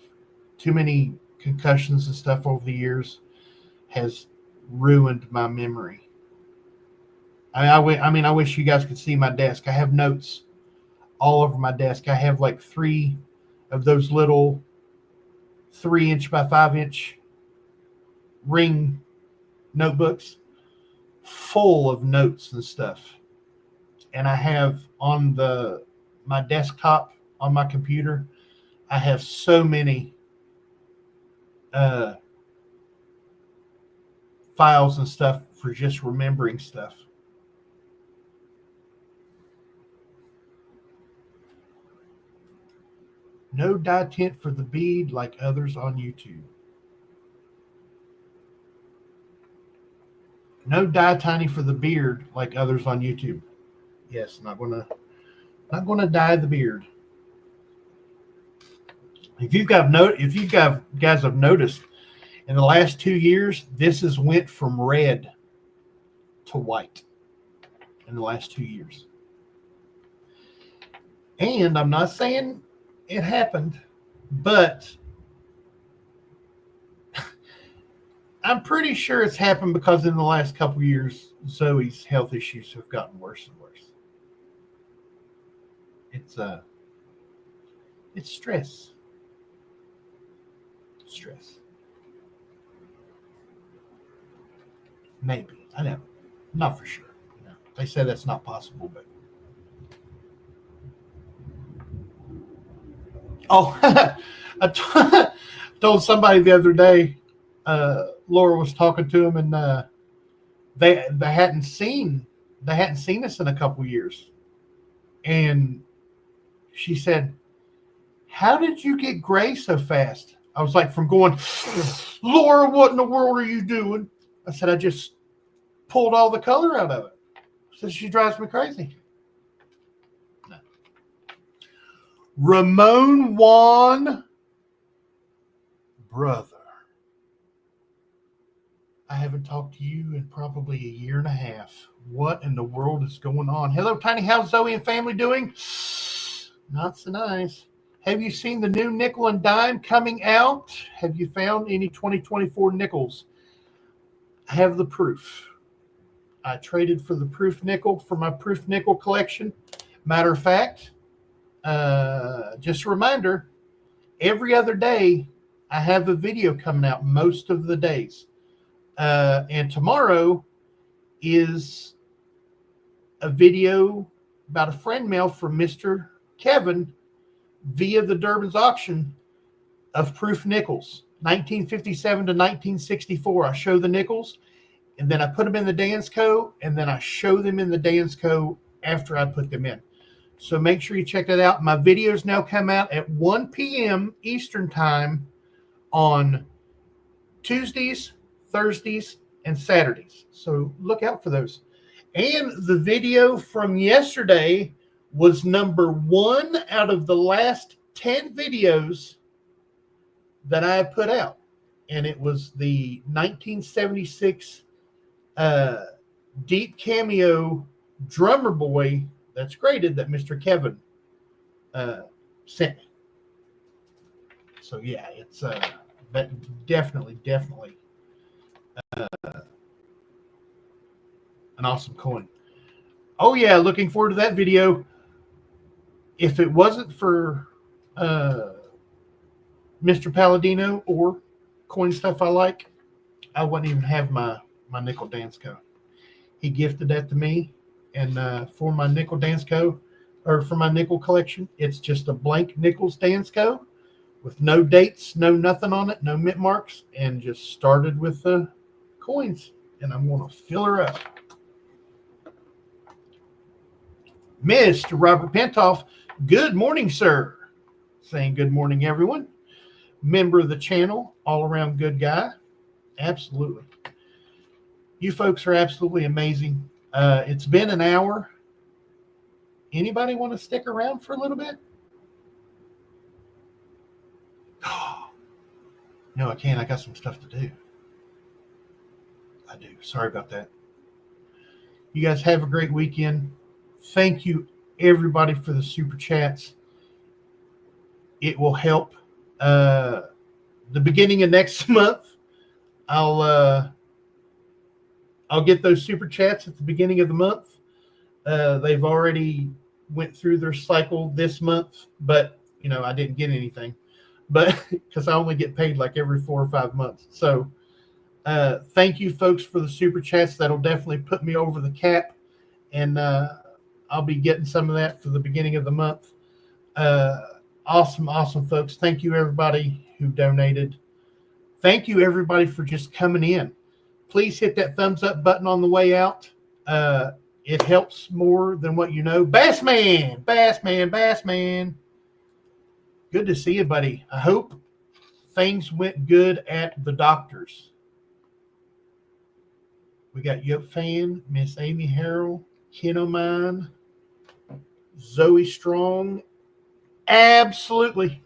Too many concussions and stuff over the years has ruined my memory. I wish you guys could see my desk. I have notes all over my desk. I have like 3 of those little 3-inch by 5-inch ring notebooks full of notes and stuff. And I have on my desktop on my computer, I have so many files and stuff for just remembering stuff. No dye tint for the bead like others on YouTube. No dye tiny for the beard like others on YouTube. Yes, not gonna dye the beard. If you guys have noticed, in the last 2 years, this has went from red to white in the last 2 years. And I'm not saying it happened, but I'm pretty sure it's happened because in the last couple of years, Zoey's health issues have gotten worse and worse. It's stress. Stress. Maybe. I know. Not for sure. They say that's not possible, but. Oh, I told somebody the other day, Laura was talking to him, and they hadn't seen us in a couple years. And she said, "How did you get gray so fast?" I was like, from going, "Laura, what in the world are you doing?" I said, "I just pulled all the color out of it." So she drives me crazy. No. Ramon Juan, brother. I haven't talked to you in probably a year and a half. What in the world is going on? Hello, Tiny. How's Zoey and family doing? Not so nice. Have you seen the new nickel and dime coming out? Have you found any 2024 nickels? I have the proof. I traded for the proof nickel for my proof nickel collection. Matter of fact, just a reminder, every other day I have a video coming out most of the days. And tomorrow is a video about a friend mail from Mr. Kevin via the Durbin's auction of proof nickels, 1957 to 1964. I show the nickels, and then I put them in the Dansco, and then I show them in the Dansco after I put them in. So make sure you check that out. My videos now come out at 1 p.m. Eastern Time on Tuesdays, Thursdays, and Saturdays. So look out for those. And the video from yesterday was number 1 out of the last 10 videos that I put out. And it was the 1976 Deep Cameo Drummer Boy that's graded that Mr. Kevin sent me. So yeah, it's definitely an awesome coin. Oh yeah, looking forward to that video. If it wasn't for Mr. Palladino or Coin Stuff I Like, I wouldn't even have my nickel dance code. He gifted that to me, and for my nickel dance code, or for my nickel collection, it's just a blank nickels dance code with no dates, no nothing on it, no mint marks, and just started with the coins. And I'm going to fill her up. Mr. Robert Pentoff, good morning, sir. Saying good morning, everyone. Member of the channel, all around good guy. Absolutely. You folks are absolutely amazing. It's been an hour. Anybody want to stick around for a little bit? No, I can't. I got some stuff to do. I do. Sorry about that. You guys have a great weekend. Thank you, everybody, for the super chats. It will help. The beginning of next month, I'll get those super chats at the beginning of the month. They've already went through their cycle this month, but I didn't get anything, but because I only get paid like every 4 or 5 months. So thank you folks for the super chats. That'll definitely put me over the cap, and I'll be getting some of that for the beginning of the month. Awesome folks. Thank you everybody who donated. Thank you everybody for just coming in. Please hit that thumbs up button on the way out. It helps more than what you know. Bassman. Good to see you, buddy. I hope things went good at the doctor's. We got Yoke Fan, Miss Amy Harrell, Ken O'Mine, Zoey Strong. Absolutely.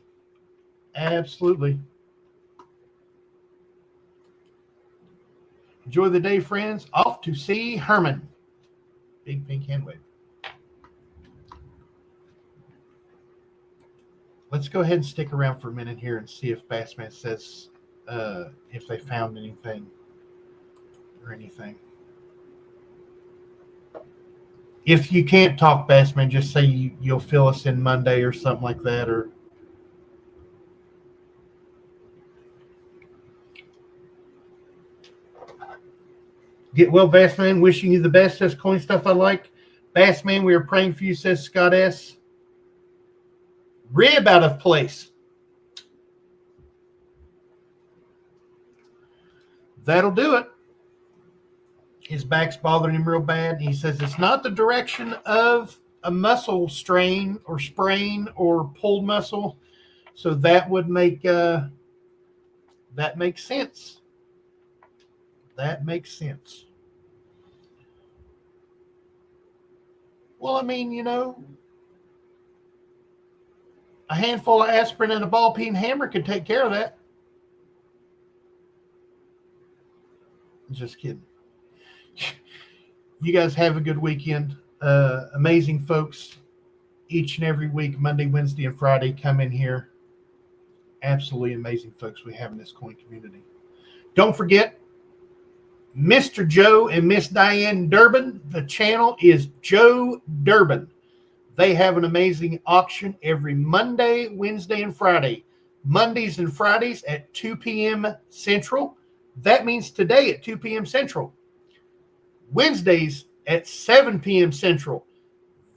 Enjoy the day, friends. Off to see Herman. Big pink hand wave. Let's go ahead and stick around for a minute here and see if Bassman says if they found anything or anything. If you can't talk, Bassman, just say you'll fill us in Monday or something like that. Or get well, Bassman. Wishing you the best, says Coin Stuff I Like. Bassman, we are praying for you, says Scott S. Rib out of place. That'll do it. His back's bothering him real bad. He says it's not the direction of a muscle strain or sprain or pulled muscle. So that would make that makes sense. That makes sense. Well, I mean, a handful of aspirin and a ball peen hammer could take care of that. Just kidding. You guys have a good weekend. Amazing folks each and every week, Monday, Wednesday, and Friday, come in here. Absolutely amazing folks we have in this coin community. Don't forget, Mr. Joe and Miss Diane Durbin. The channel is Joe Durbin. They have an amazing auction every Monday, Wednesday, and Friday. Mondays and Fridays at 2 p.m. Central. That means today at 2 p.m. Central. Wednesdays at 7 p.m. Central.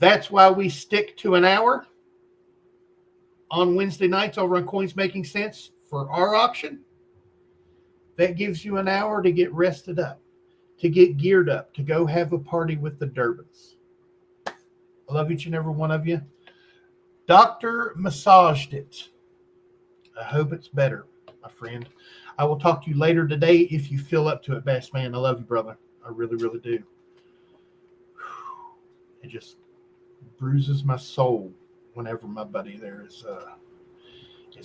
That's why we stick to an hour on Wednesday nights over on Coins Making Sense for our auction. That gives you an hour to get rested up, to get geared up, to go have a party with the Durbins. I love each and every one of you. Doctor massaged it. I hope it's better, my friend. I will talk to you later today if you feel up to it, Bassman. I love you, brother. I really, really do. It just bruises my soul whenever my buddy there is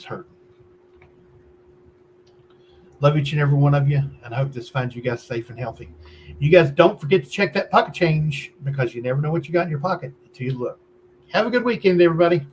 hurt. Love each and every one of you, and I hope this finds you guys safe and healthy. You guys don't forget to check that pocket change, because you never know what you got in your pocket until you look. Have a good weekend, everybody.